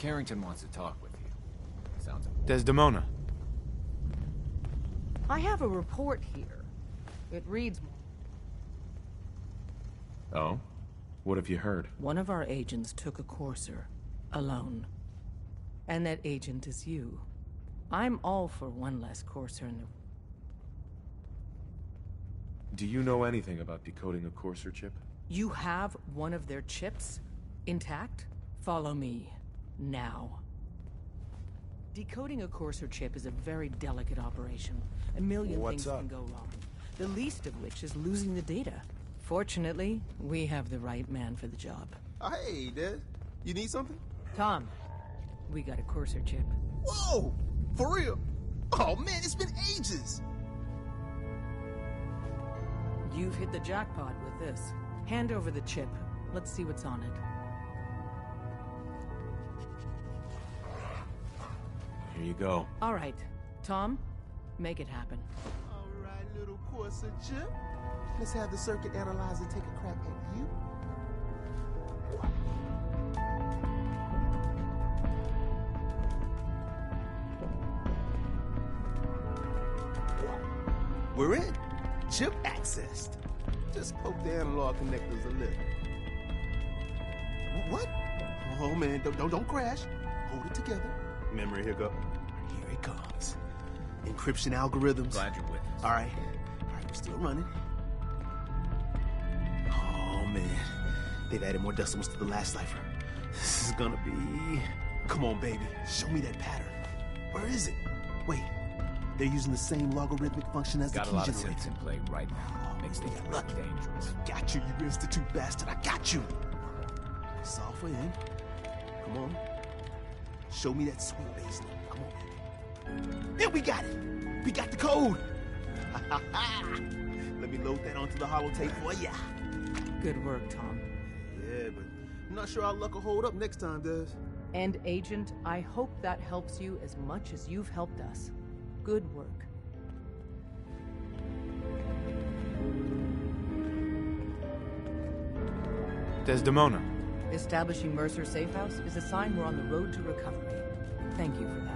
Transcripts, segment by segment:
Carrington wants to talk with you. Sounds... Desdemona. I have a report here. It reads... Oh? What have you heard? One of our agents took a courser. Alone. And that agent is you. I'm all for one less courser in the... Do you know anything about decoding a courser chip? You have one of their chips? Intact? Follow me. Now. Decoding a courser chip is a very delicate operation. A million things can go wrong. The least of which is losing the data. Fortunately, we have the right man for the job. Hey, Des. You need something? Tom, we got a courser chip. Whoa! For real? Oh man, it's been ages! You've hit the jackpot with this. Hand over the chip. Let's see what's on it. Here you go. All right. Tom, make it happen. All right, little courser chip. Let's have the circuit analyzer take a crack at you. We're in. Chip accessed. Just poke the analog connectors a little. What? Oh man, don't crash. Hold it together. Memory hiccup. Here it comes. Encryption algorithms. Glad you're with us. All right, we're still running. Oh man, they've added more decimals to the last cipher. This is gonna be... Come on, baby, show me that pattern. Where is it? Wait, they're using the same logarithmic function as the key generator. Got a lot of synths in play right now. Makes things really dangerous. Got you, you institute bastard. I got you. Software in. Come on. Show me that sweet bass note. Come on. There, we got it. We got the code. Let me load that onto the holotape for ya. Good work, Tom. Yeah, but I'm not sure our luck will hold up next time, Des. And Agent, I hope that helps you as much as you've helped us. Good work. Desdemona. Establishing Mercer Safe House is a sign we're on the road to recovery. Thank you for that.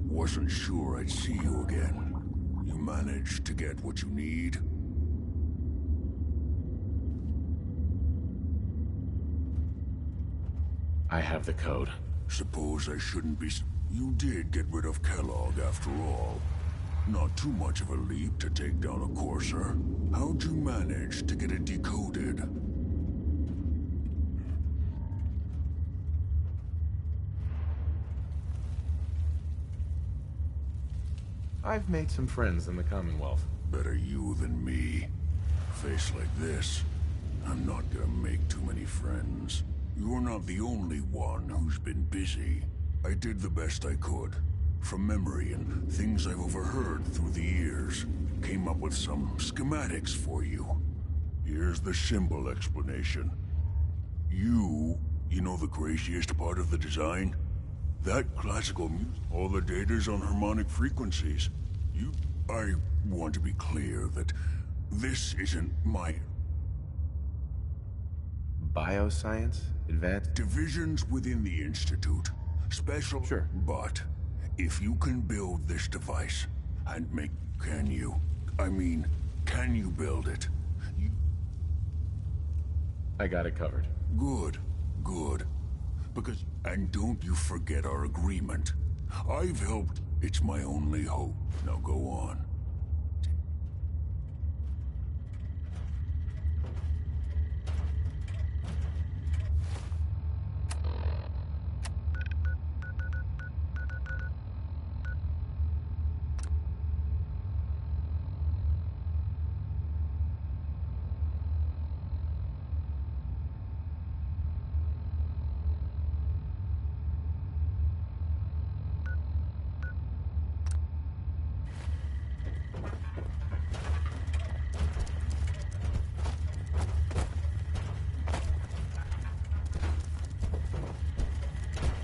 Wasn't sure I'd see you again. You managed to get what you need? I have the code. Suppose I shouldn't be... You did get rid of Kellogg after all. Not too much of a leap to take down a courser. How'd you manage to get it decoded? I've made some friends in the Commonwealth. Better you than me. Face like this, I'm not gonna make too many friends. You're not the only one who's been busy. I did the best I could. From memory and things I've overheard through the years. Came up with some schematics for you. Here's the symbol explanation. You know the craziest part of the design? That classical music, all the data's on harmonic frequencies. I want to be clear that this isn't my... Bioscience? Advanced? Divisions within the Institute. Special... Sure. But, if you can build this device, and make... Can you? I mean, can you build it? I got it covered. Good. Good. Because... And don't you forget our agreement. I've helped. It's my only hope. Now go on.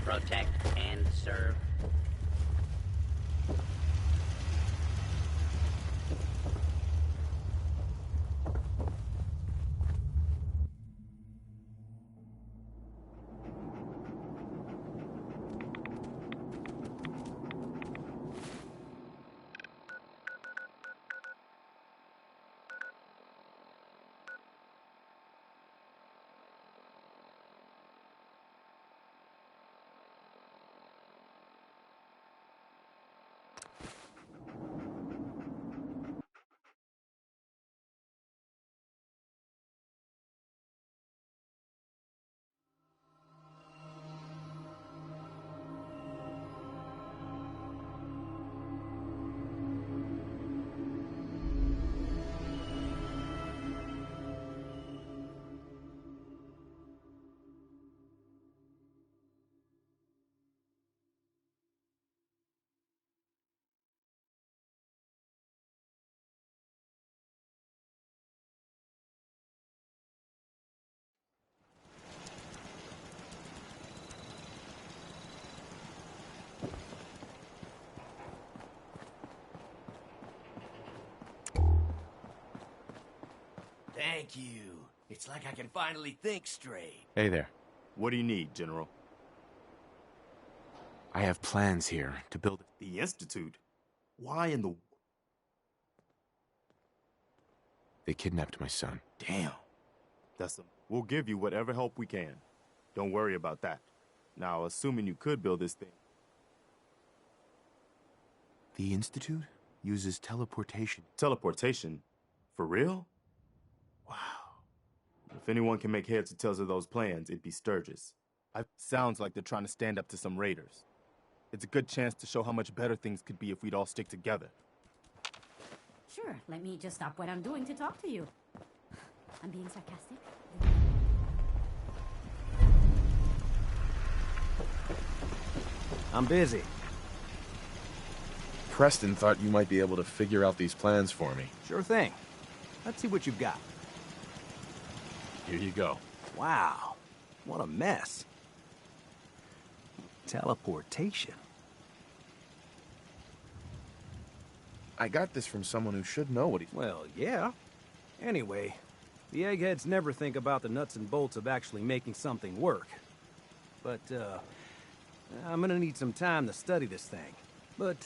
Protect and serve. Thank you. It's like I can finally think straight. Hey there. What do you need, General? I have plans here to build... The Institute? Why in the... They kidnapped my son. Damn. We'll give you whatever help we can. Don't worry about that. Now, assuming you could build this thing... The Institute uses teleportation. Teleportation? For real? Wow. If anyone can make heads or tails of those plans, it'd be Sturgis. Sounds like they're trying to stand up to some raiders. It's a good chance to show how much better things could be if we'd all stick together. Sure, let me just stop what I'm doing to talk to you. I'm being sarcastic. I'm busy. Preston thought you might be able to figure out these plans for me. Sure thing. Let's see what you've got. Here you go. Wow, what a mess. Teleportation. I got this from someone who should know what he's... Well, yeah. Anyway, the eggheads never think about the nuts and bolts of actually making something work. But, I'm gonna need some time to study this thing. But,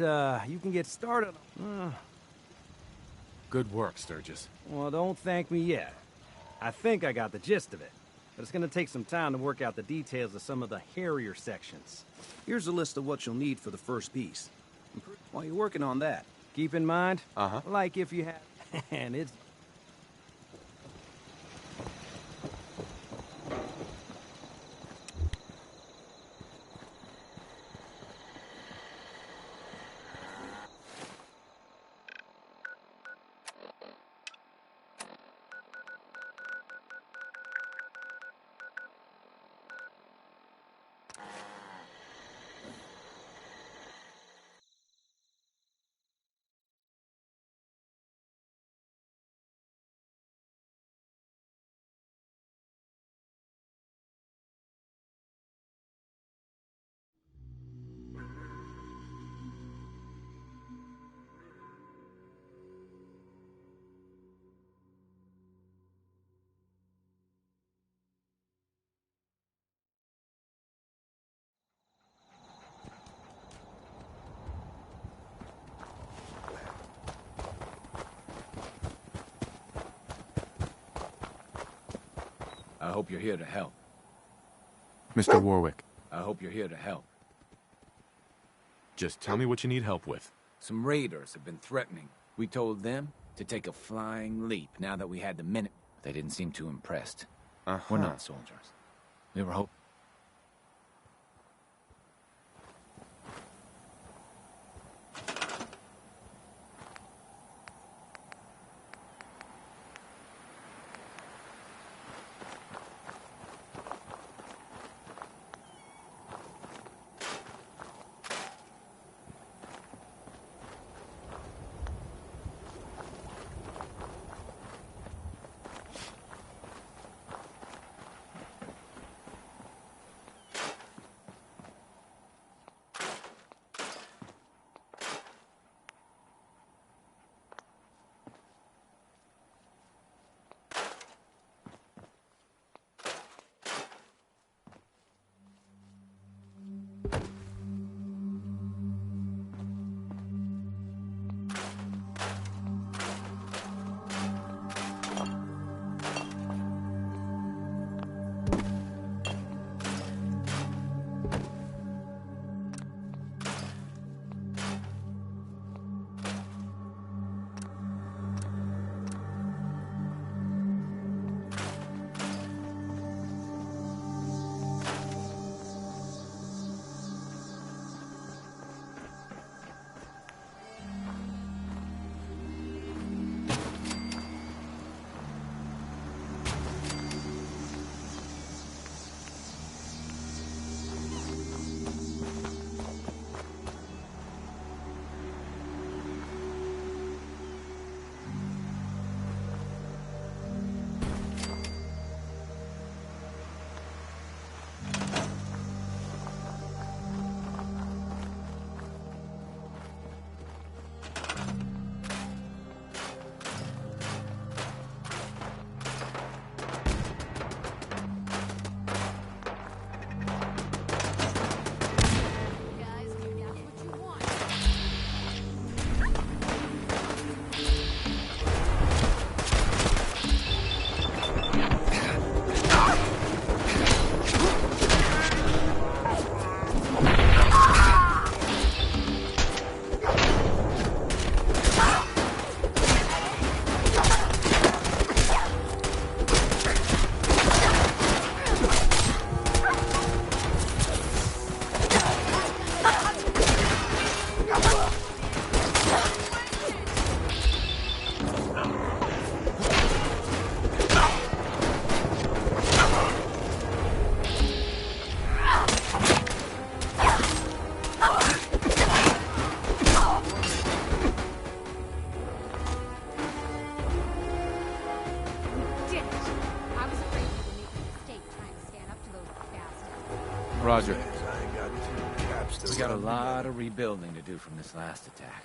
you can get started... Good work, Sturgis. Well, don't thank me yet. I think I got the gist of it. But it's gonna take some time to work out the details of some of the hairier sections. Here's a list of what you'll need for the first piece. While you're working on that, keep in mind, like if you have... and it's... hope you're here to help. Mr. Warwick, I hope you're here to help. just tell me what you need help with. Some raiders have been threatening. We told them to take a flying leap now that we had the minute. They didn't seem too impressed. We're not soldiers. We were hoping. Roger. We got a lot of rebuilding to do from this last attack.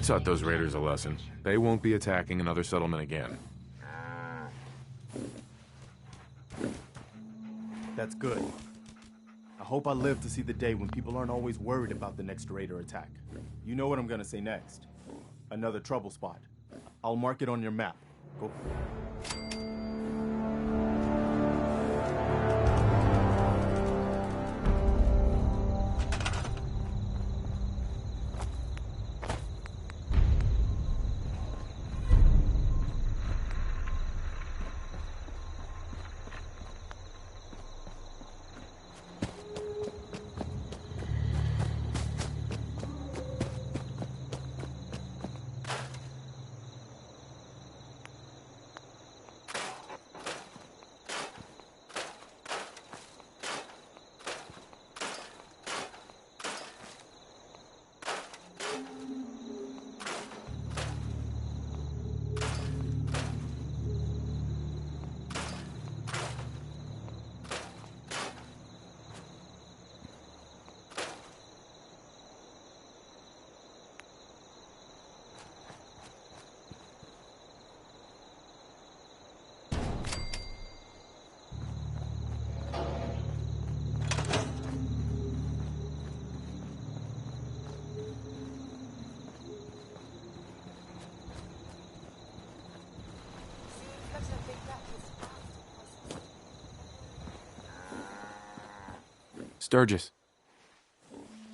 taught those raiders a lesson. They won't be attacking another settlement again. That's good. I hope I live to see the day when people aren't always worried about the next raider attack. You know what I'm gonna say next. Another trouble spot. I'll mark it on your map. Go. Sturgis.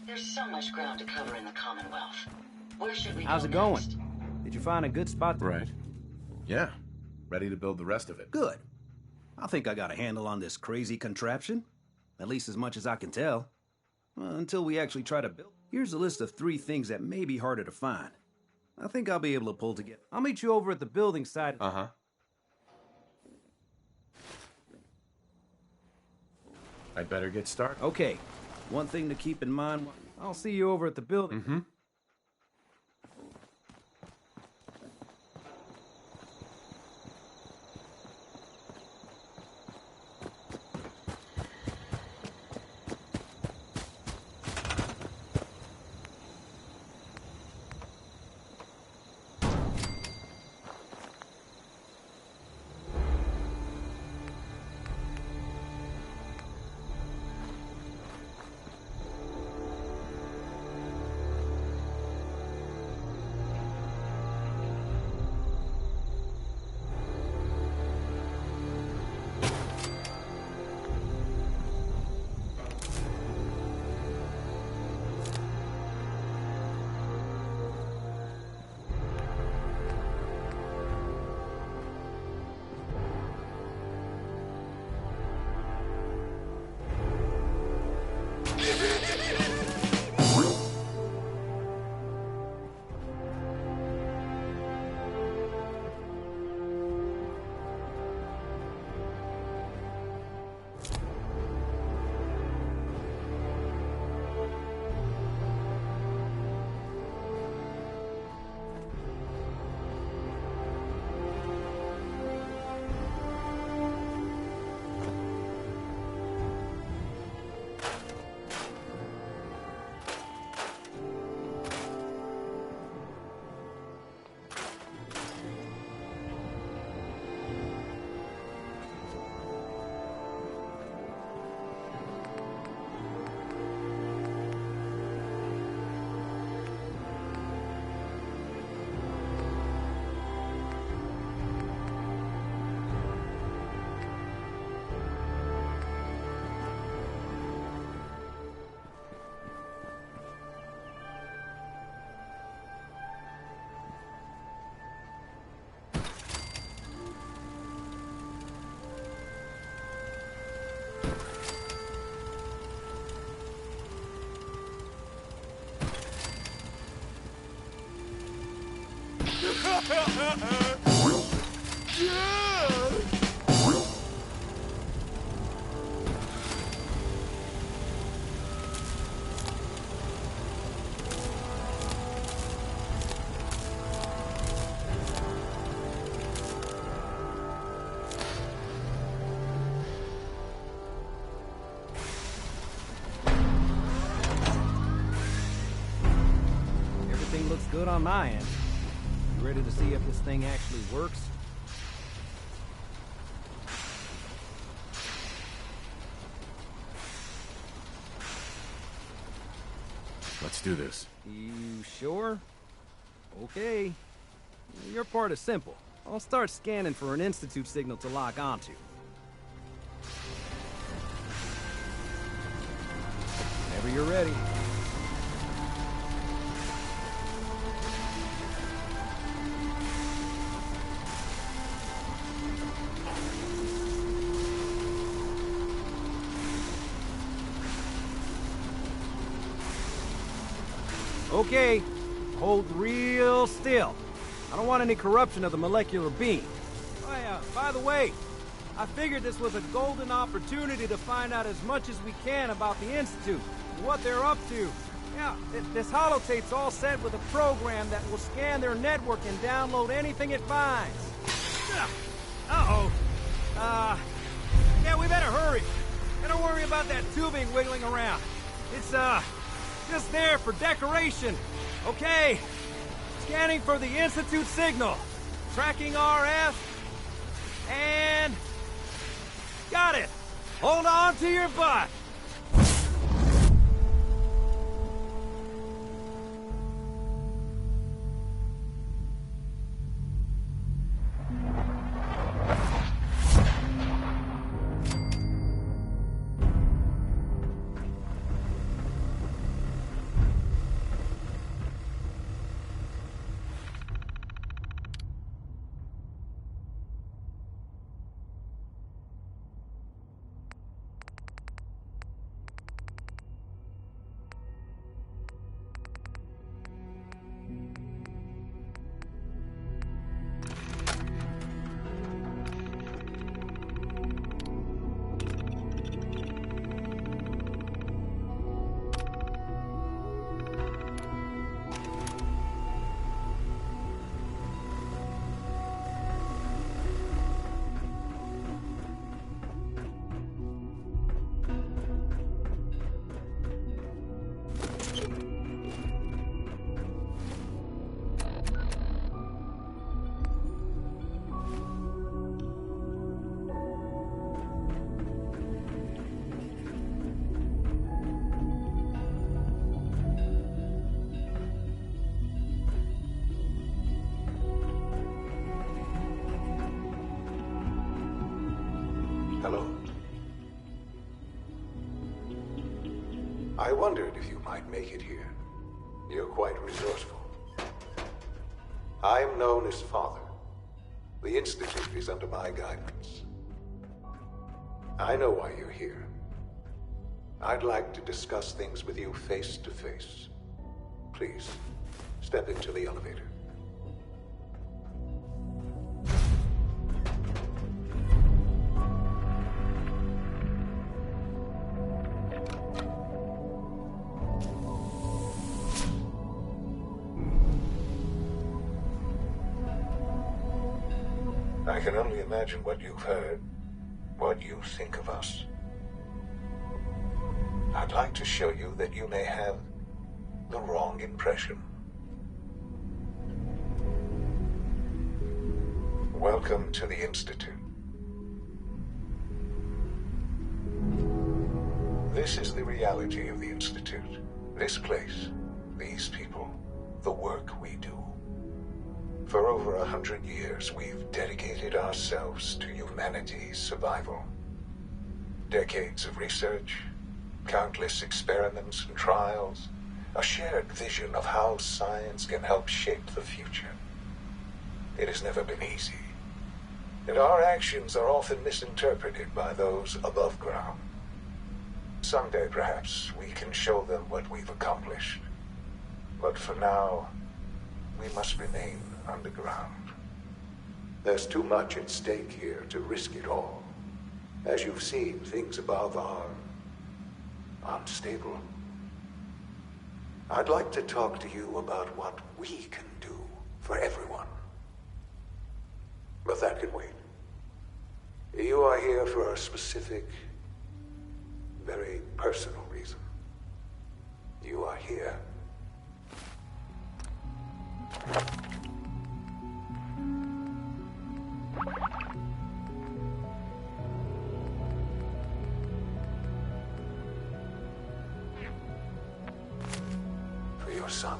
There's so much ground to cover in the Commonwealth. Where should we How's go it going? next? Did you find a good spot? Right. Yeah. Ready to build the rest of it. Good. I think I got a handle on this crazy contraption. At least as much as I can tell. Well, until we actually try to build. Here's a list of 3 things that may be harder to find. I think I'll be able to pull together. I'll meet you over at the building site. Uh-huh. I'd better get started. Okay. One thing to keep in mind. I'll see you over at the building. Mm-hmm. good on my end. You ready to see if this thing actually works? Let's do this. You sure? Okay. Your part is simple. I'll start scanning for an Institute signal to lock onto. Whenever you're ready. Okay, hold real still. I don't want any corruption of the molecular beam. Oh yeah, by the way, I figured this was a golden opportunity to find out as much as we can about the Institute, what they're up to. Yeah, this holotape's all set with a program that will scan their network and download anything it finds. Uh-oh. Yeah, we better hurry. And don't worry about that tubing wiggling around. It's, just there for decoration. Okay. Scanning for the Institute signal. Tracking RF. And... got it. Hold on to your butt. Hello. I wondered if you might make it here. You're quite resourceful. I am known as Father. The Institute is under my guidance. I know why you're here. I'd like to discuss things with you face to face. Please, step into the elevator. I can only imagine what you've heard, what you think of us. I'd like to show you that you may have the wrong impression. Welcome to the Institute. This is the reality of the Institute. This place, these people, the work we do. For over 100 years, we've dedicated ourselves to humanity's survival. Decades of research, countless experiments and trials, a shared vision of how science can help shape the future. It has never been easy, and our actions are often misinterpreted by those above ground. Someday, perhaps, we can show them what we've accomplished. But for now, we must remain underground. There's too much at stake here to risk it all. As you've seen, things above are unstable. I'd like to talk to you about what we can do for everyone. But that can wait. You are here for a specific, very personal reason. You are here For your son.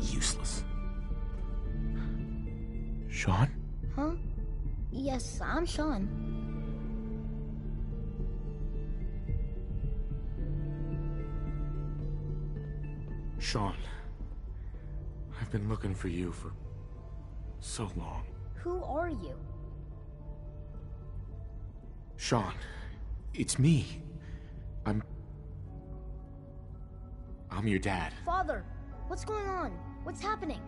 Useless. Sean? Huh? Yes, I'm Sean. Sean, I've been looking for you for so long. Who are you? Sean, it's me. I'm your dad. Father, what's going on? What's happening?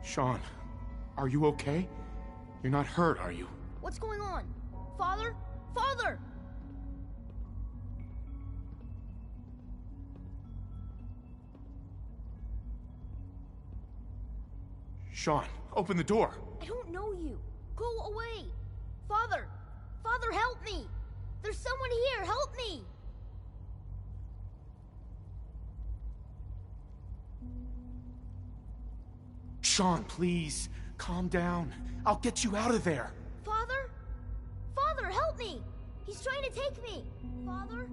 Sean, are you okay? You're not hurt, are you? What's going on? Father? Father! Sean, open the door. I don't know you. Go away. Father! Father, help me! There's someone here! Help me! Sean, please, calm down. I'll get you out of there. Father? Father, help me! He's trying to take me! Father?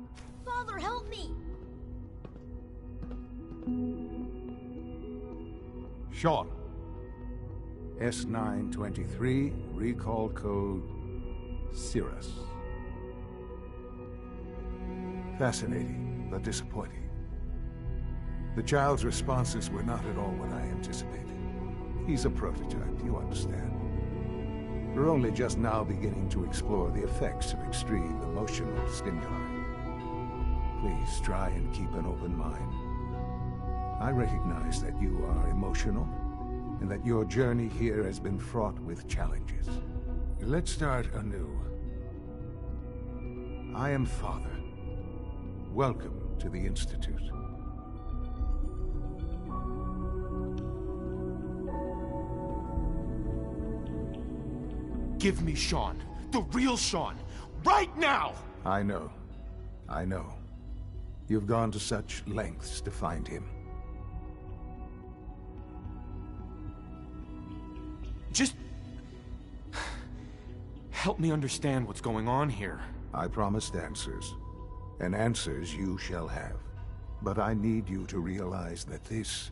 Father, help me! Sean. S923, recall code Cirrus. Fascinating, but disappointing. The child's responses were not at all what I anticipated. He's a prototype, you understand. We're only just now beginning to explore the effects of extreme emotional stimuli. Please try and keep an open mind. I recognize that you are emotional, and that your journey here has been fraught with challenges. Let's start anew. I am Father. Welcome to the Institute. Give me Sean. The real Sean. Right now! I know. I know. You've gone to such lengths to find him. Just help me understand what's going on here. I promised answers, and answers you shall have. But I need you to realize that this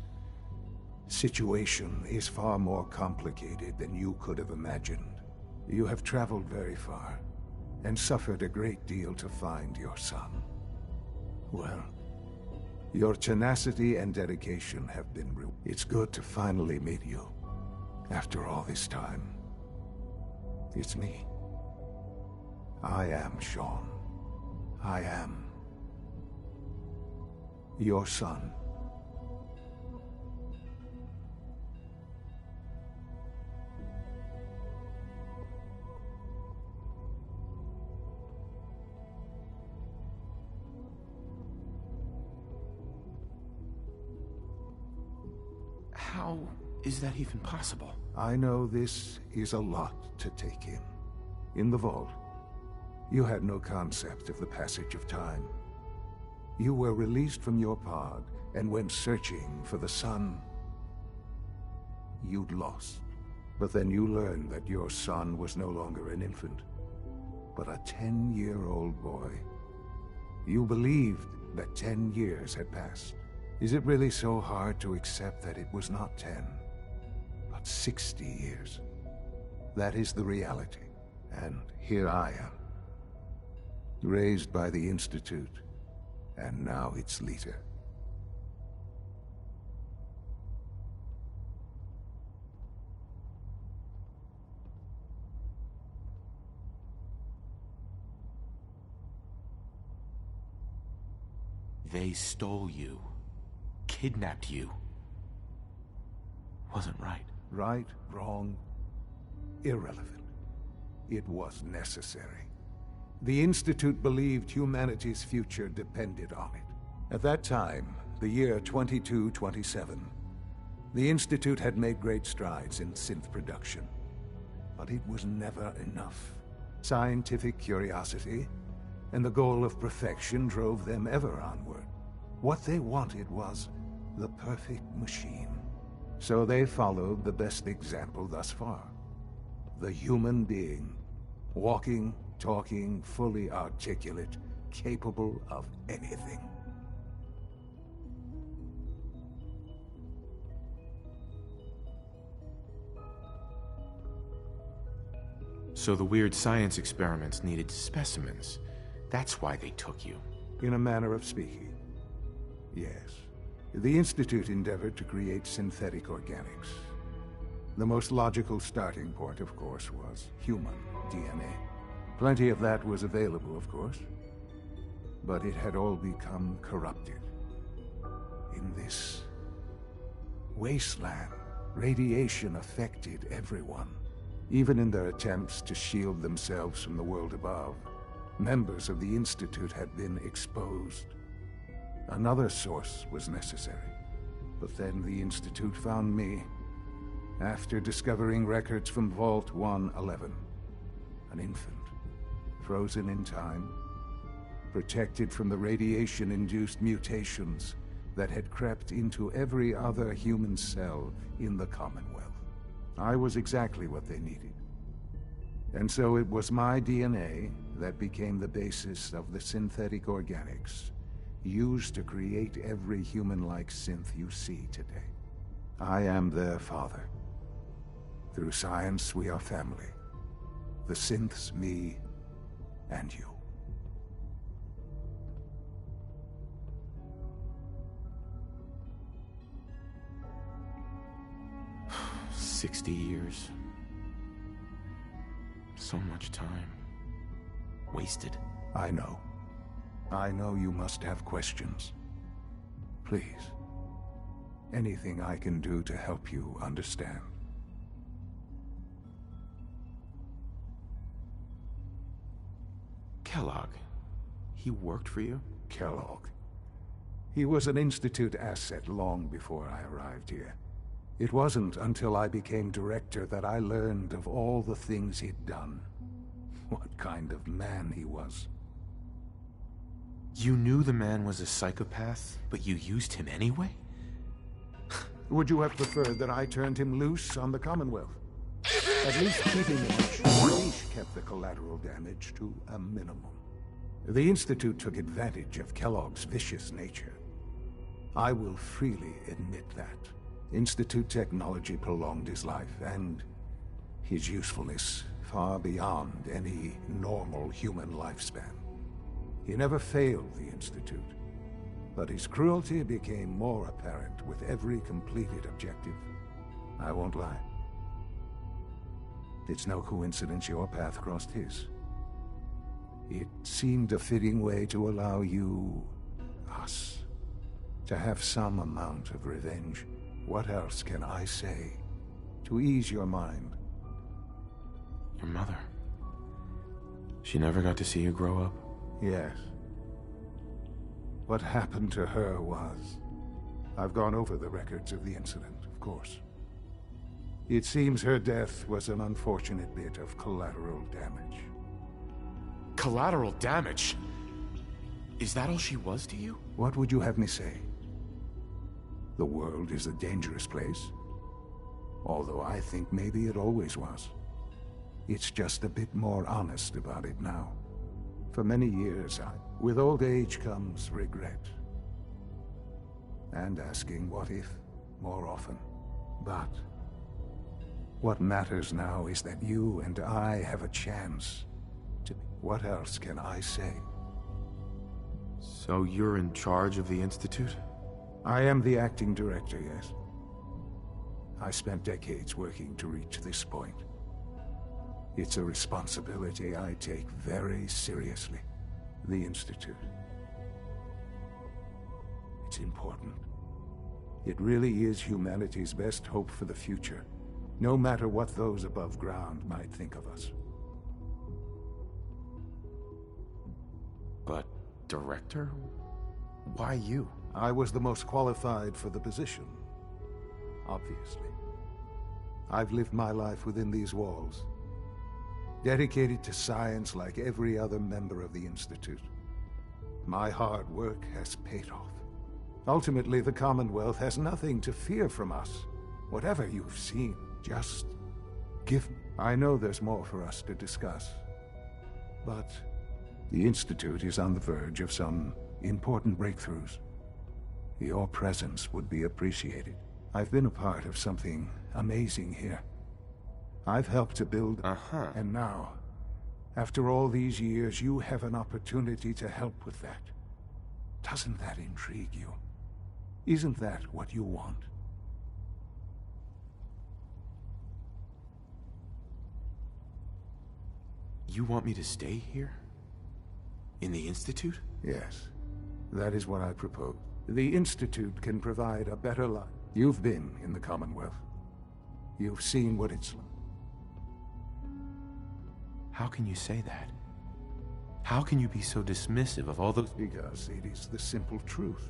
situation is far more complicated than you could have imagined. You have traveled very far, and suffered a great deal to find your son. Well, your tenacity and dedication have been rewarded. It's good to finally meet you. After all this time, it's me. I am Sean. I am your son. How is that even possible? I know this is a lot to take in. In the vault, you had no concept of the passage of time. You were released from your pod and went searching for the sun you'd lost. But then you learned that your son was no longer an infant, but a 10-year-old boy. You believed that 10 years had passed. Is it really so hard to accept that it was not 10, but 60 years? That is the reality. And here I am, raised by the Institute, and now its leader. They stole you, kidnapped you. Wasn't right. Right, wrong, irrelevant. It was necessary. The Institute believed humanity's future depended on it. At that time, the year 2227, the Institute had made great strides in synth production. But it was never enough. Scientific curiosity and the goal of perfection drove them ever onward. What they wanted was the perfect machine. So they followed the best example thus far. The human being. Walking, talking, fully articulate, capable of anything. So the weird science experiments needed specimens. That's why they took you. In a manner of speaking, yes. The Institute endeavored to create synthetic organics. The most logical starting point, of course, was human DNA. Plenty of that was available, of course. But it had all become corrupted. In this wasteland, radiation affected everyone. Even in their attempts to shield themselves from the world above, members of the Institute had been exposed. Another source was necessary. But then the Institute found me, after discovering records from Vault 111. An infant, frozen in time, protected from the radiation-induced mutations that had crept into every other human cell in the Commonwealth. I was exactly what they needed. And so it was my DNA that became the basis of the synthetic organics used to create every human-like synth you see today. I am their father. Through science, we are family. The synths, me, and you. 60 years. So much time. Wasted. I know. I know you must have questions. Please. Anything I can do to help you understand. Kellogg. He worked for you? Kellogg. He was an Institute asset long before I arrived here. It wasn't until I became director that I learned of all the things he'd done. What kind of man he was. You knew the man was a psychopath, but you used him anyway? Would you have preferred that I turned him loose on the Commonwealth? At least keeping it leash kept the collateral damage to a minimum. The Institute took advantage of Kellogg's vicious nature. I will freely admit that. Institute technology prolonged his life, and his usefulness far beyond any normal human lifespan. He never failed the Institute, but his cruelty became more apparent with every completed objective. I won't lie. It's no coincidence your path crossed his. It seemed a fitting way to allow you, us, to have some amount of revenge. What else can I say to ease your mind? Your mother. She never got to see you grow up? Yes. What happened to her was... I've gone over the records of the incident, of course. It seems her death was an unfortunate bit of collateral damage. Collateral damage? Is that all she was to you? What would you have me say? The world is a dangerous place. Although I think maybe it always was. It's just a bit more honest about it now. For many years, with old age comes regret. And asking what if more often. But what matters now is that you and I have a chance to... What else can I say? So you're in charge of the Institute? I am the acting director, yes. I spent decades working to reach this point. It's a responsibility I take very seriously. The Institute. It's important. It really is humanity's best hope for the future, no matter what those above ground might think of us. But, Director? Why you? I was the most qualified for the position, obviously. I've lived my life within these walls, dedicated to science like every other member of the Institute. My hard work has paid off. Ultimately, the Commonwealth has nothing to fear from us. Whatever you've seen, just give... I know there's more for us to discuss, but the Institute is on the verge of some important breakthroughs. Your presence would be appreciated. I've been a part of something amazing here. I've helped to build... And now, after all these years, you have an opportunity to help with that. Doesn't that intrigue you? Isn't that what you want? You want me to stay here? In the Institute? Yes. That is what I propose. The Institute can provide a better life. You've been in the Commonwealth. You've seen what it's like. How can you say that? How can you be so dismissive of all those... Because it is the simple truth.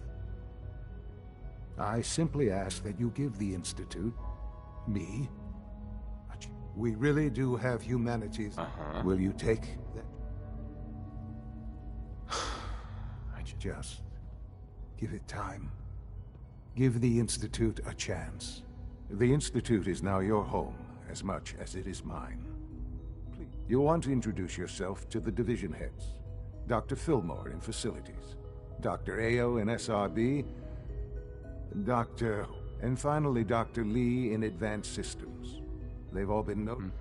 I simply ask that you give the Institute, me, we really do have humanities. Will you take that? Just give it time. Give the Institute a chance. The Institute is now your home as much as it is mine. Please. You'll want to introduce yourself to the division heads. Dr. Fillmore in Facilities, Dr. Ayo in SRB, and finally Dr. Lee in Advanced Systems. They've all been noted.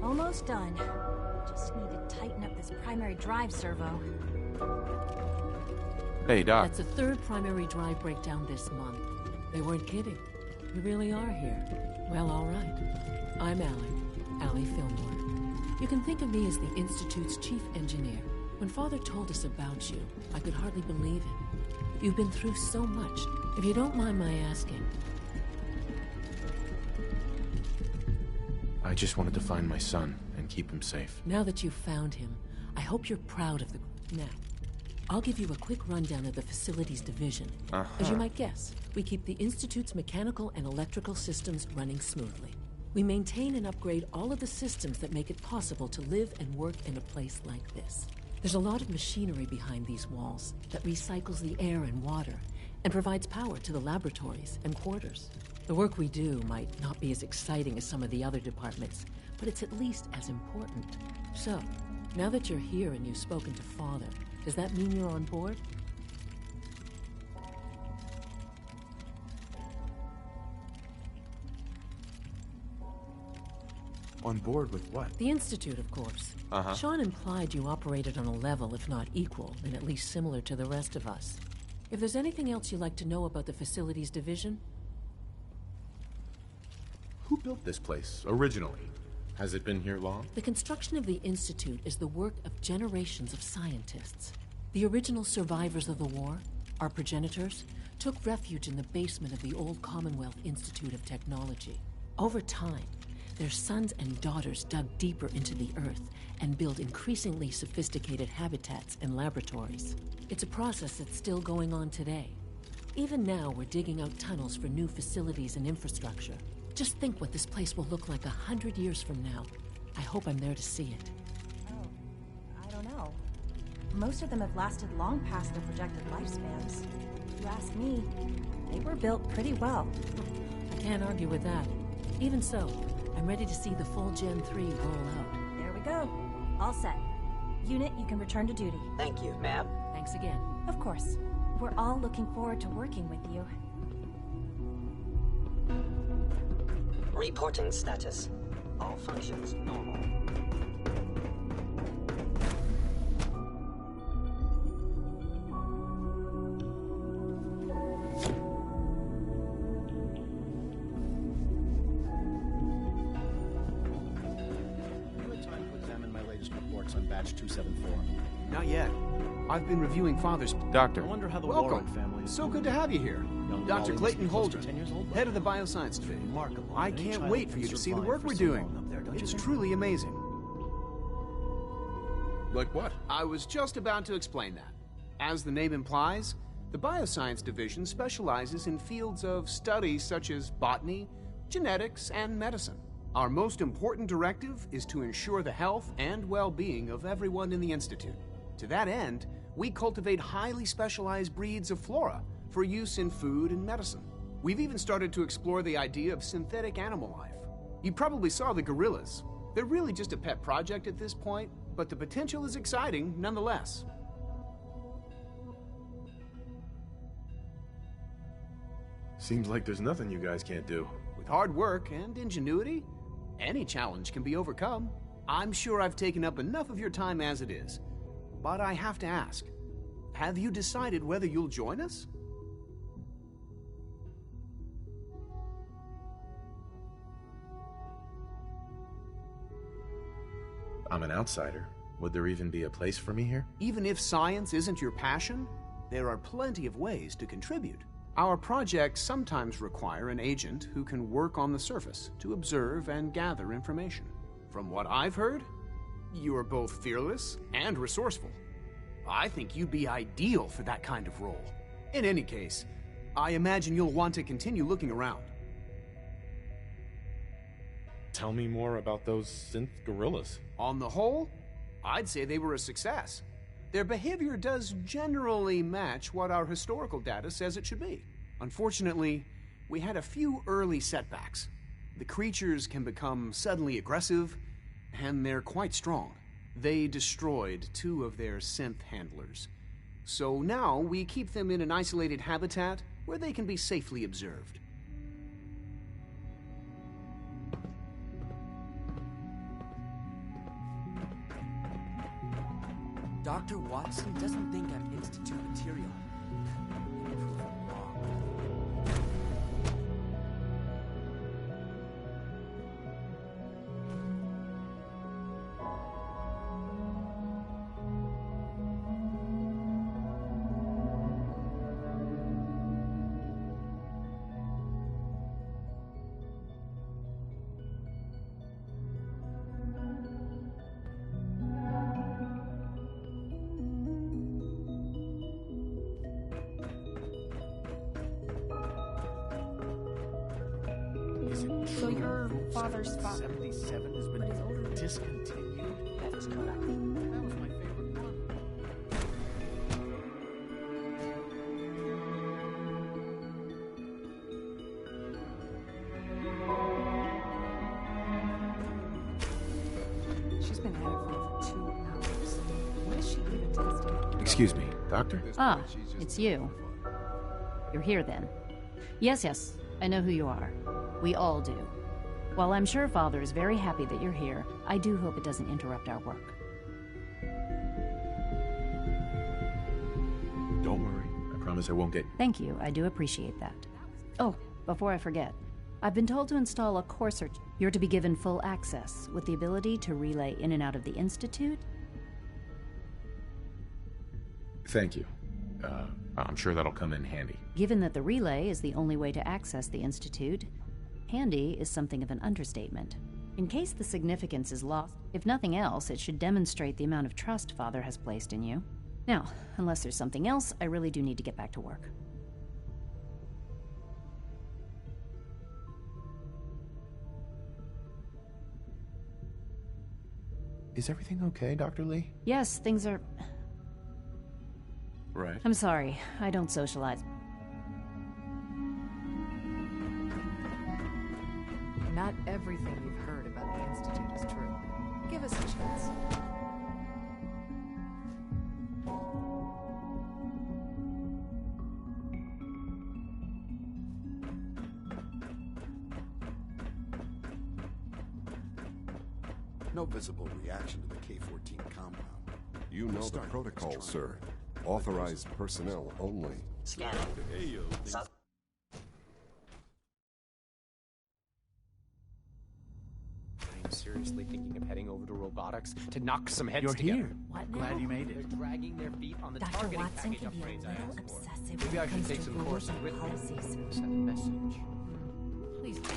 Almost done. Just need to tighten up this primary drive servo. Hey, Doc. That's the third primary drive breakdown this month. They weren't kidding. We really are here. Well, all right. I'm Allie Fillmore. You can think of me as the Institute's chief engineer. When Father told us about you, I could hardly believe it. You've been through so much. If you don't mind my asking. I just wanted to find my son and keep him safe. Now that you've found him, I hope you're proud of the... Now, I'll give you a quick rundown of the Facilities Division. As you might guess, we keep the Institute's mechanical and electrical systems running smoothly. We maintain and upgrade all of the systems that make it possible to live and work in a place like this. There's a lot of machinery behind these walls that recycles the air and water and provides power to the laboratories and quarters. The work we do might not be as exciting as some of the other departments, but it's at least as important. So, now that you're here and you've spoken to Father, does that mean you're on board? On board with what? The Institute, of course. Sean implied you operated on a level, if not equal, then at least similar to the rest of us. If there's anything else you'd like to know about the Facilities Division... Who built this place, originally? Has it been here long? The construction of the Institute is the work of generations of scientists. The original survivors of the war, our progenitors, took refuge in the basement of the old Commonwealth Institute of Technology. Over time, their sons and daughters dug deeper into the Earth and built increasingly sophisticated habitats and laboratories. It's a process that's still going on today. Even now, we're digging out tunnels for new facilities and infrastructure. Just think what this place will look like 100 years from now. I hope I'm there to see it. Oh, I don't know. Most of them have lasted long past their projected lifespans. If you ask me, they were built pretty well. I can't argue with that. Even so, I'm ready to see the full Gen 3 roll out. There we go. All set. Unit, you can return to duty. Thank you, ma'am. Thanks again. Of course. We're all looking forward to working with you. Reporting status. All functions normal. On batch 274. Not yet. I've been reviewing Father's... Doctor. I wonder how the Welcome. Warren family is. So good to have you here. Dr. Clayton Holden, head of the Bioscience Division. Remarkable. I can't wait for you to see the work we're doing. It's truly amazing. Like what? I was just about to explain that. As the name implies, the Bioscience Division specializes in fields of study such as botany, genetics, and medicine. Our most important directive is to ensure the health and well-being of everyone in the Institute. To that end, we cultivate highly specialized breeds of flora for use in food and medicine. We've even started to explore the idea of synthetic animal life. You probably saw the gorillas. They're really just a pet project at this point, but the potential is exciting nonetheless. Seems like there's nothing you guys can't do. With hard work and ingenuity, any challenge can be overcome. I'm sure I've taken up enough of your time as it is. But I have to ask, have you decided whether you'll join us? I'm an outsider. Would there even be a place for me here? Even if science isn't your passion, there are plenty of ways to contribute. Our projects sometimes require an agent who can work on the surface to observe and gather information. From what I've heard, you are both fearless and resourceful. I think you'd be ideal for that kind of role. In any case, I imagine you'll want to continue looking around. Tell me more about those synth gorillas. On the whole, I'd say they were a success. Their behavior does generally match what our historical data says it should be. Unfortunately, we had a few early setbacks. The creatures can become suddenly aggressive, and they're quite strong. They destroyed 2 of their synth handlers. So now we keep them in an isolated habitat where they can be safely observed. Dr. Watson doesn't think I'm Institute material. So your father's father... 77 has been discontinued? That is correct. That was my favorite one. She's been at it for over 2 hours. What is she even testing? Excuse me, Doctor? Ah, it's you. You're here then. Yes, I know who you are. We all do. While I'm sure Father is very happy that you're here, I do hope it doesn't interrupt our work. Don't worry. I promise I won't get... Thank you, I do appreciate that. Oh, before I forget, I've been told to install a courser. You're to be given full access, with the ability to relay in and out of the Institute. Thank you. I'm sure that'll come in handy. Given that the relay is the only way to access the Institute, handy is something of an understatement. In case the significance is lost, if nothing else, it should demonstrate the amount of trust Father has placed in you. Now, unless there's something else, I really do need to get back to work. Is everything okay, Dr. Lee? Yes, things are... Right. I'm sorry, I don't socialize. Not everything you've heard about the Institute is true. Give us a chance. No visible reaction to the K-14 compound. You know the protocol, sir. Authorized personnel only. Scanning. I'm seriously thinking of heading over to robotics to knock some heads You're together. here. What now? Glad you made it. They're dragging their feet on the Dr. targeting Watson package can be a upgrades I little asked for. obsessive Maybe when I it should comes take to some rules courses and with policies. them. Send a message. Please do.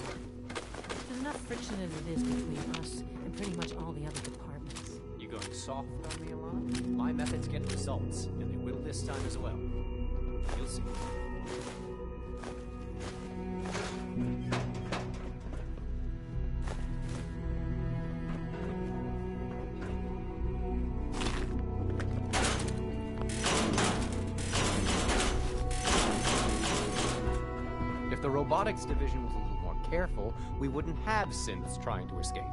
There's enough friction as it is between us and pretty much all the other departments. You going soft on me, Alana? My methods get results, and they will this time as well. You'll see. If the robotics division was a little more careful, we wouldn't have synths trying to escape.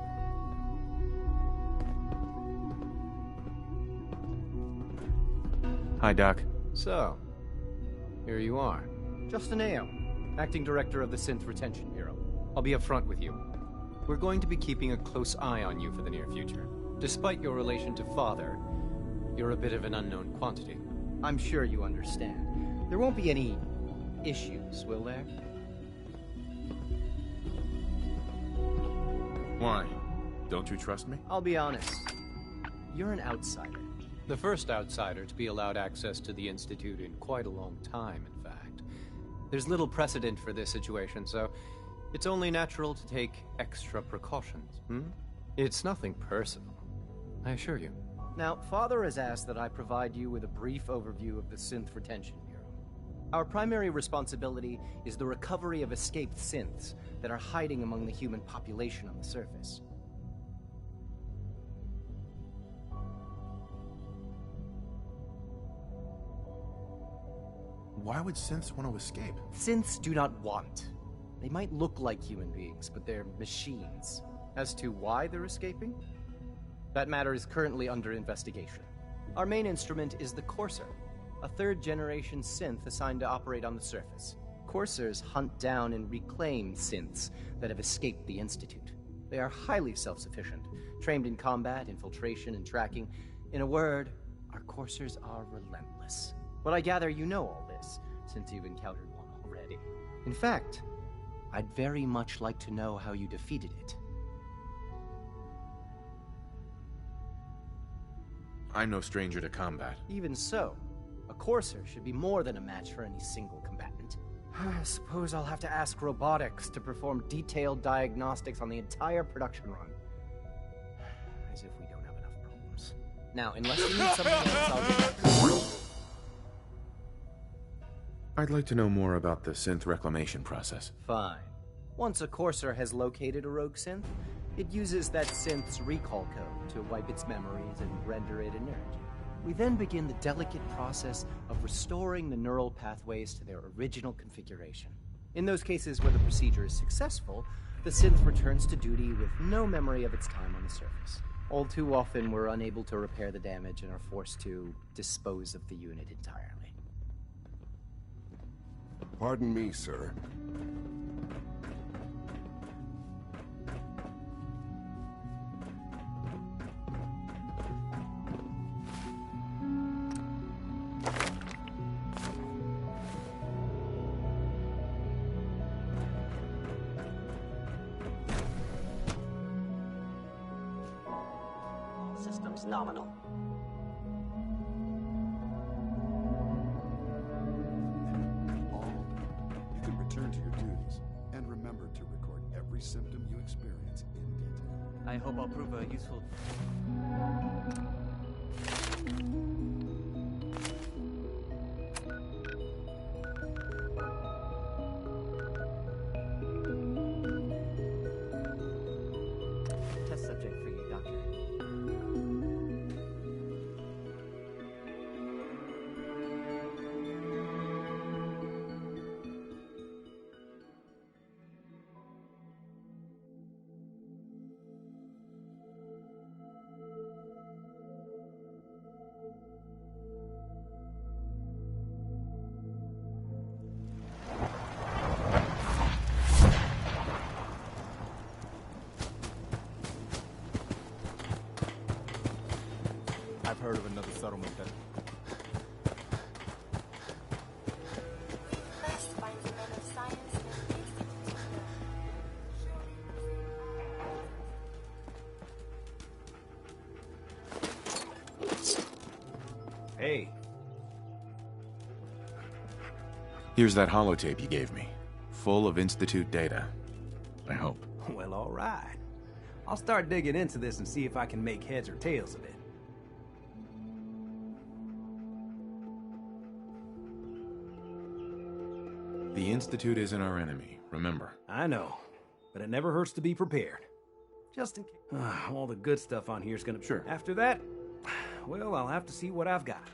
Hi, Doc. So, here you are. Justin Ayo, Acting Director of the Synth Retention Bureau. I'll be upfront with you. We're going to be keeping a close eye on you for the near future. Despite your relation to Father, you're a bit of an unknown quantity. I'm sure you understand. There won't be any issues, will there? Why? Don't you trust me? I'll be honest. You're an outsider. The first outsider to be allowed access to the Institute in quite a long time, in fact. There's little precedent for this situation, so it's only natural to take extra precautions, It's nothing personal, I assure you. Now, Father has asked that I provide you with a brief overview of the Synth Retention Bureau. Our primary responsibility is the recovery of escaped synths that are hiding among the human population on the surface. Why would synths want to escape? Synths do not want. They might look like human beings, but they're machines. As to why they're escaping? That matter is currently under investigation. Our main instrument is the Courser, a third-generation synth assigned to operate on the surface. Coursers hunt down and reclaim synths that have escaped the Institute. They are highly self-sufficient, trained in combat, infiltration, and tracking. In a word, our Coursers are relentless. But I gather you know all this, since you've encountered one already. In fact, I'd very much like to know how you defeated it. I'm no stranger to combat. Even so, a Courser should be more than a match for any single combatant. I suppose I'll have to ask robotics to perform detailed diagnostics on the entire production run. As if we don't have enough problems. Now, unless you need something else, I'll get back to you. I'd like to know more about the synth reclamation process. Fine. Once a Courser has located a rogue synth, it uses that synth's recall code to wipe its memories and render it inert. We then begin the delicate process of restoring the neural pathways to their original configuration. In those cases where the procedure is successful, the synth returns to duty with no memory of its time on the surface. All too often, we're unable to repair the damage and are forced to dispose of the unit entirely. Pardon me, sir. Systems nominal. every symptom you experience in detail. I hope I'll prove a useful... Test subject for you, Doctor. I've heard of another settlement that... Hey. Here's that holotape you gave me. Full of Institute data. I hope. Well, all right. I'll start digging into this and see if I can make heads or tails of it. The Institute isn't our enemy, remember. I know, but it never hurts to be prepared. Just in case. All the good stuff on here's gonna... Sure. After that, well, I'll have to see what I've got.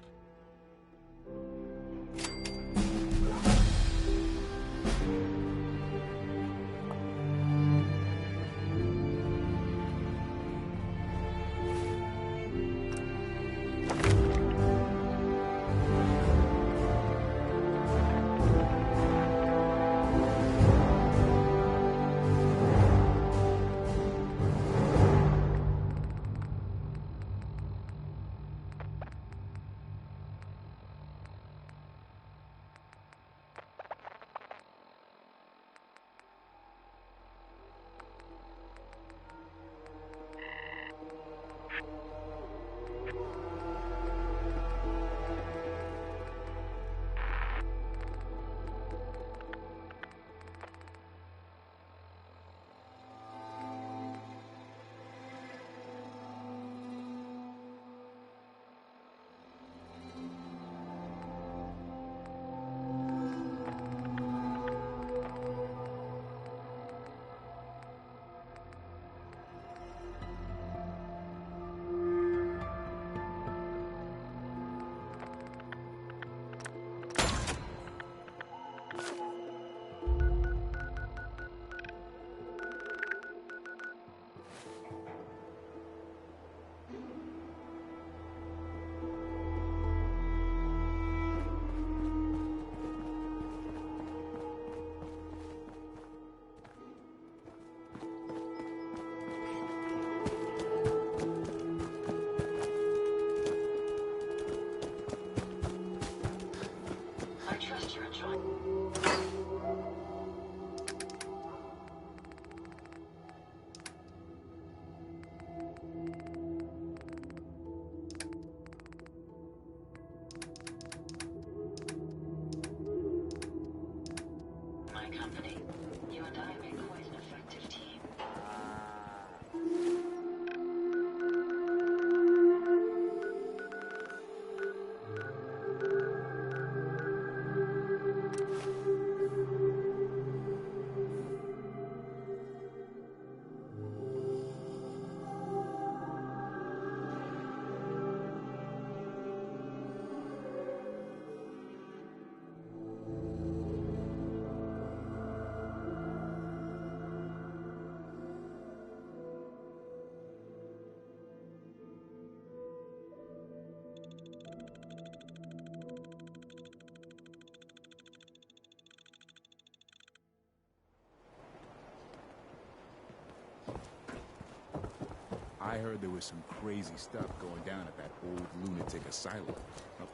I heard there was some crazy stuff going down at that old lunatic asylum.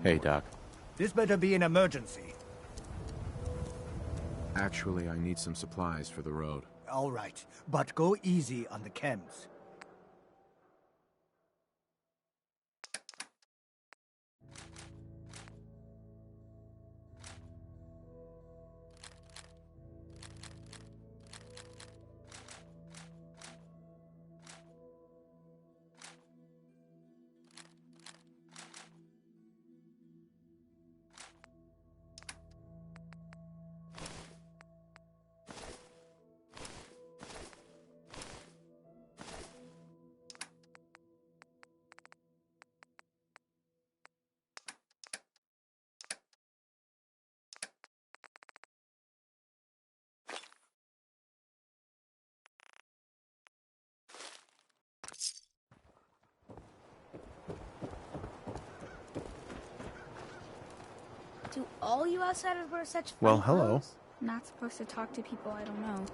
Hey, Doc. This better be an emergency. Actually, I need some supplies for the road. All right, but go easy on the chems. Do all you outsiders wear such funny Well, hello. clothes? Not supposed to talk to people I don't know.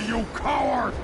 You coward!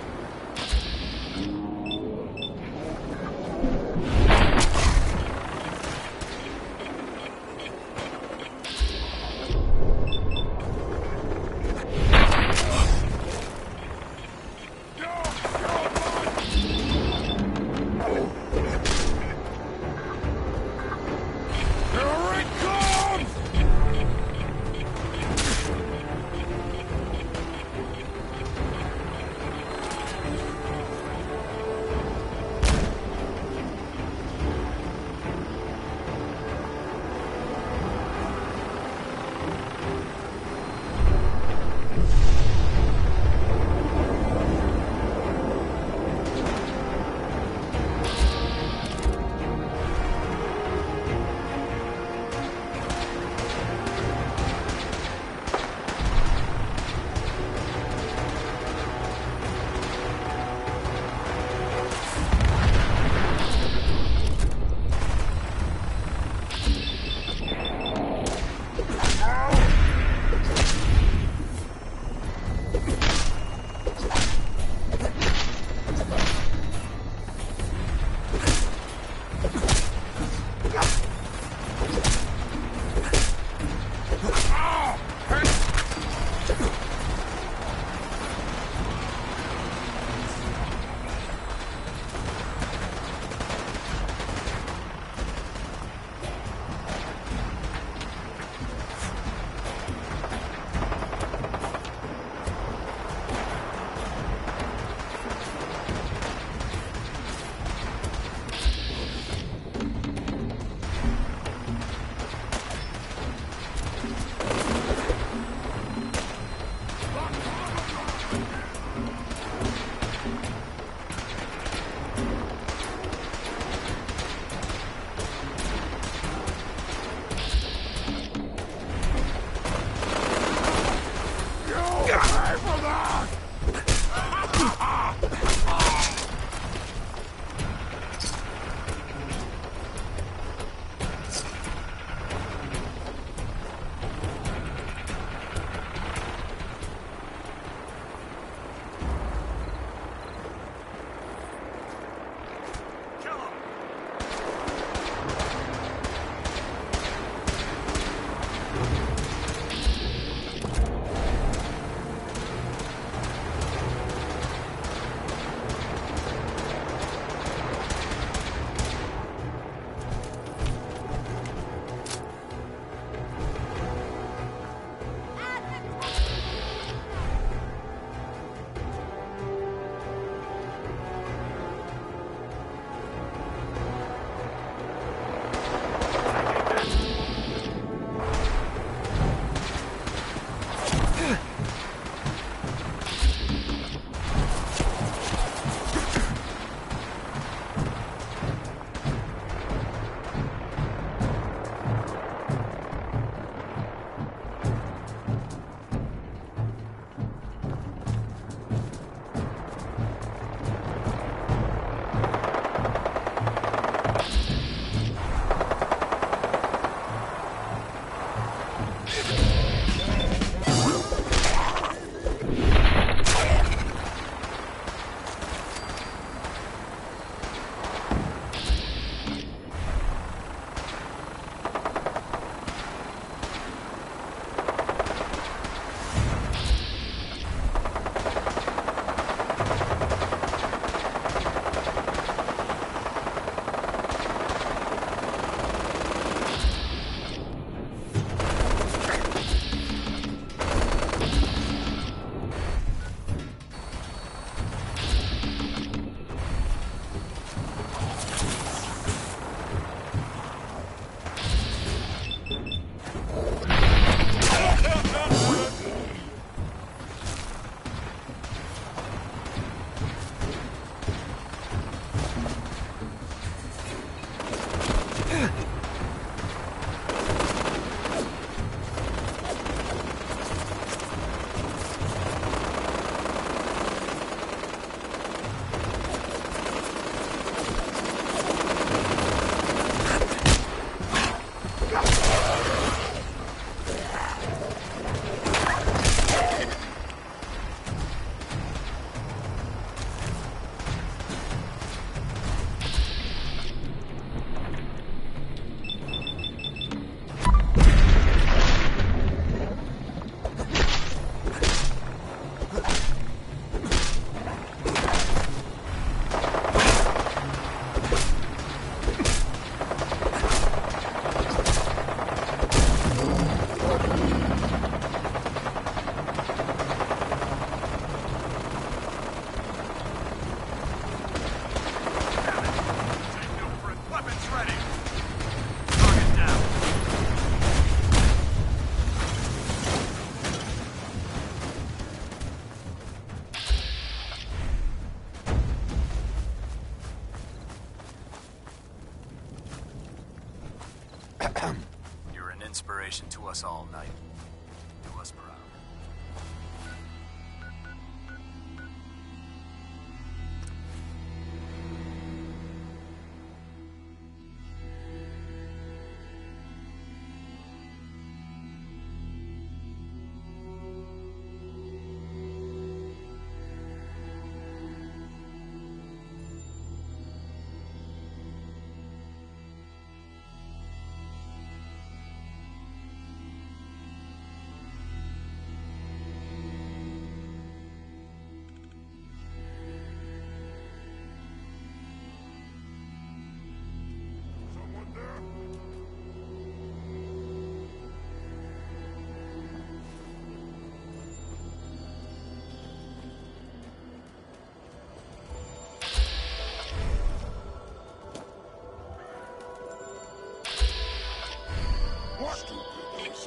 cooperation to us all, Knight. Do us proud.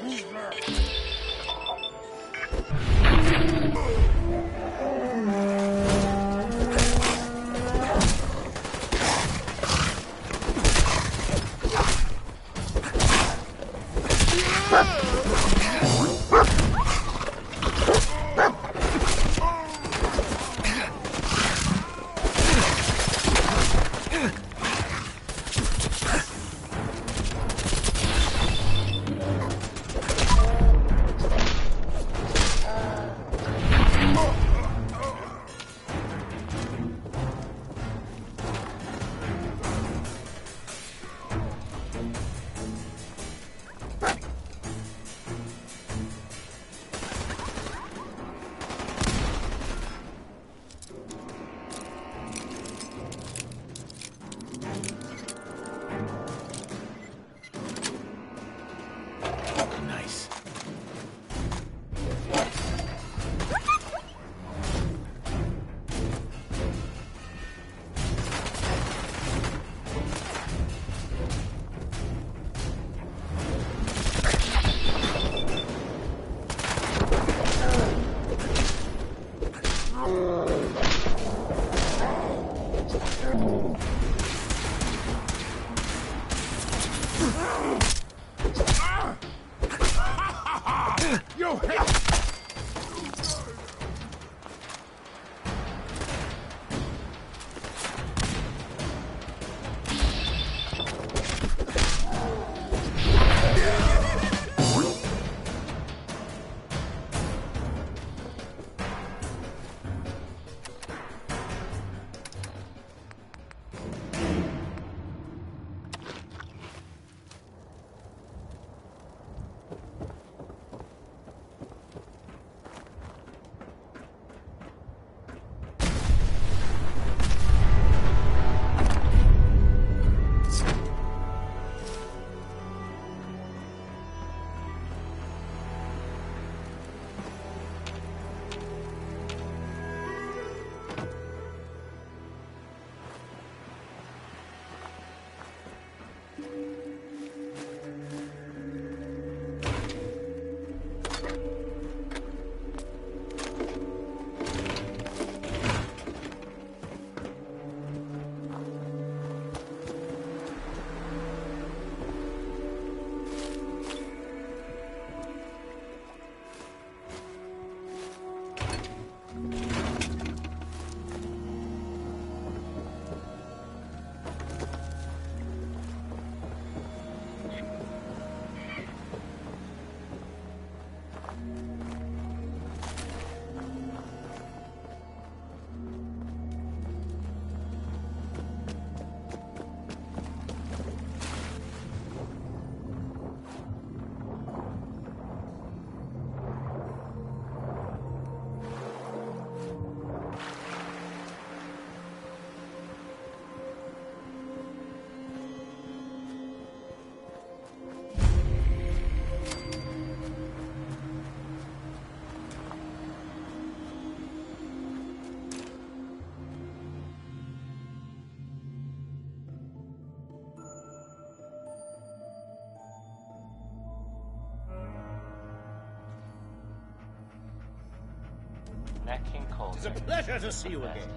Who's there? It's a pleasure to see you again.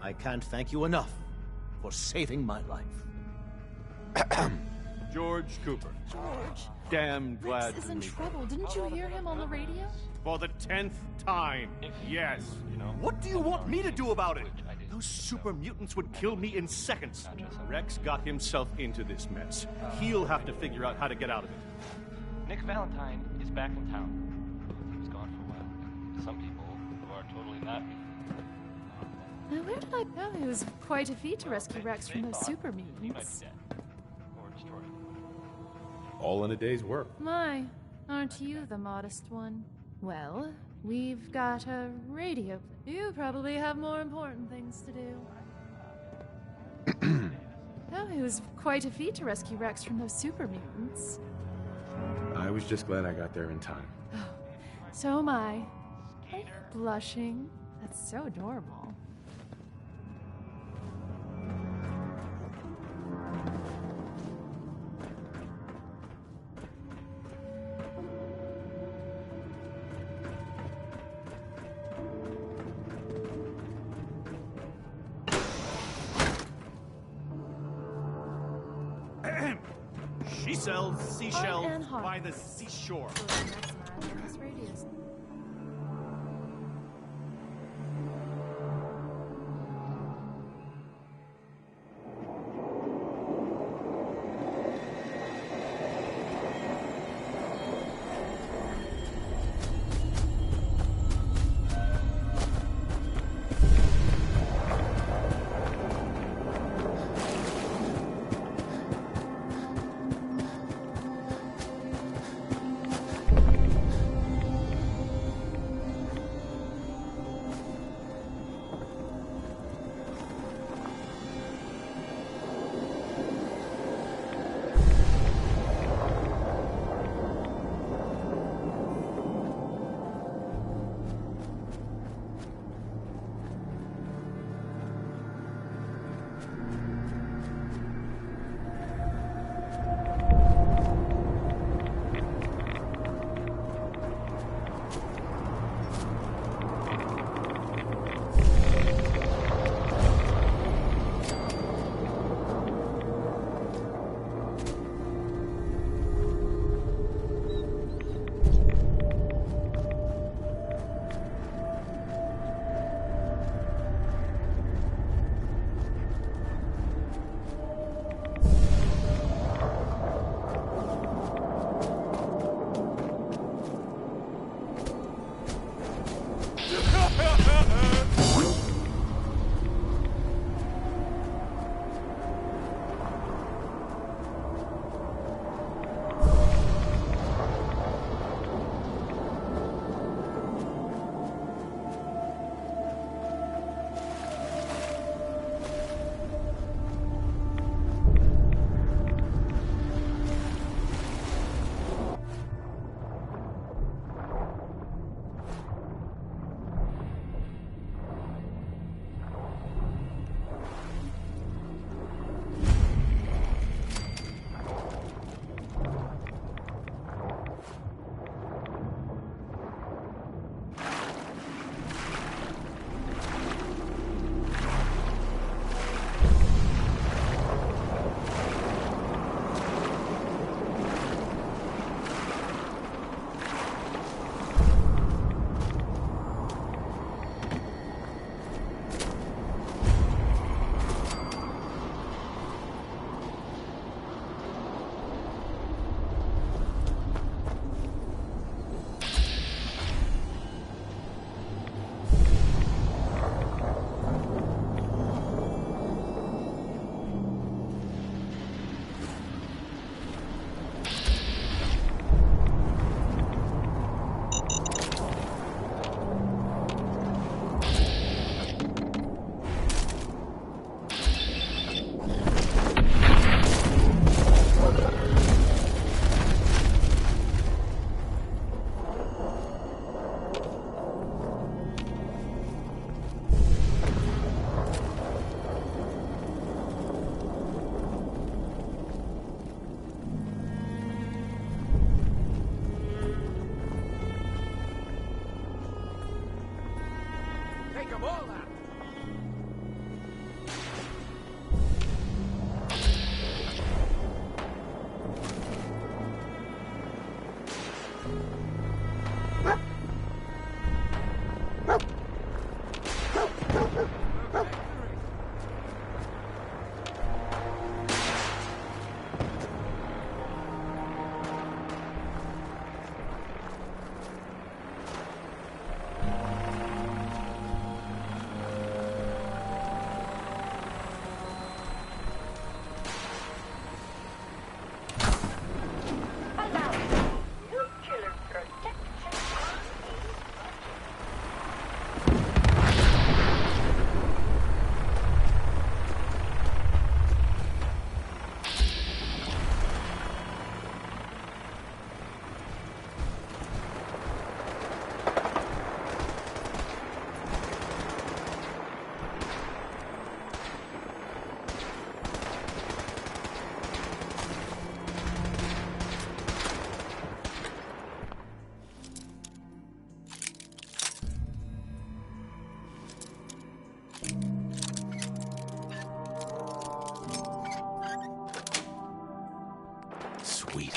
I can't thank you enough. for saving my life. George Cooper. George. Damn glad Rex is to in meet trouble. Didn't you hear him on the radio? For the 10th time, yes. What do you want me to do about it? Those super mutants would kill me in seconds. Rex got himself into this mess. He'll have to figure out how to get out of it. Nick Valentine is back in town. He was gone for a while. Some people who are totally not me. Now, where did I go? It was quite a feat to rescue Rex from those super mutants. All in a day's work. My, aren't you the modest one? Well, we've got a radio. You probably have more important things to do. Oh, it was quite a feat to rescue Rex from those super mutants. I was just glad I got there in time. Oh, so am I. Are you blushing? That's so adorable. She sells seashells by the seashore. Sweet.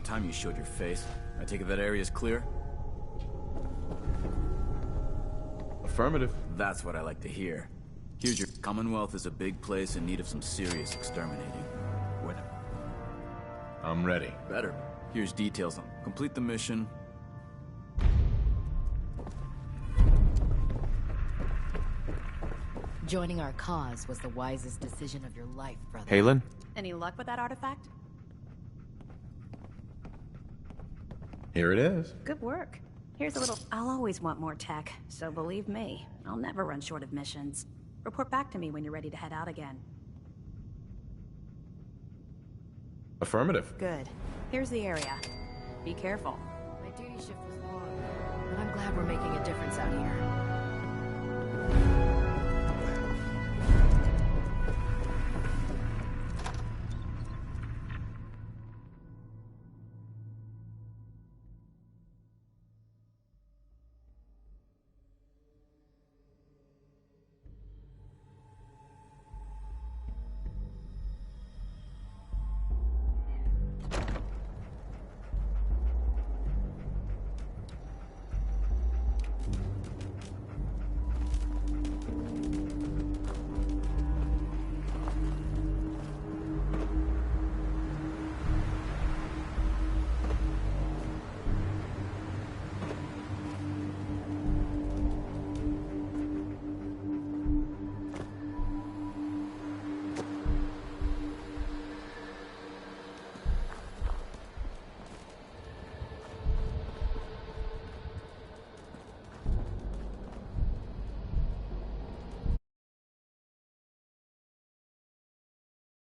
time you showed your face. I take it that area's clear? Affirmative. That's what I like to hear. Here's your... Commonwealth is a big place in need of some serious exterminating. What? I'm ready. Better. Here's details on... Complete the mission. Joining our cause was the wisest decision of your life, brother. Haylen? Any luck with that artifact? Here it is. Good work. Here's a little... I'll always want more tech, so believe me, I'll never run short of missions. Report back to me when you're ready to head out again. Affirmative. Good. Here's the area. Be careful. My duty shift was long, but I'm glad we're making a difference out here.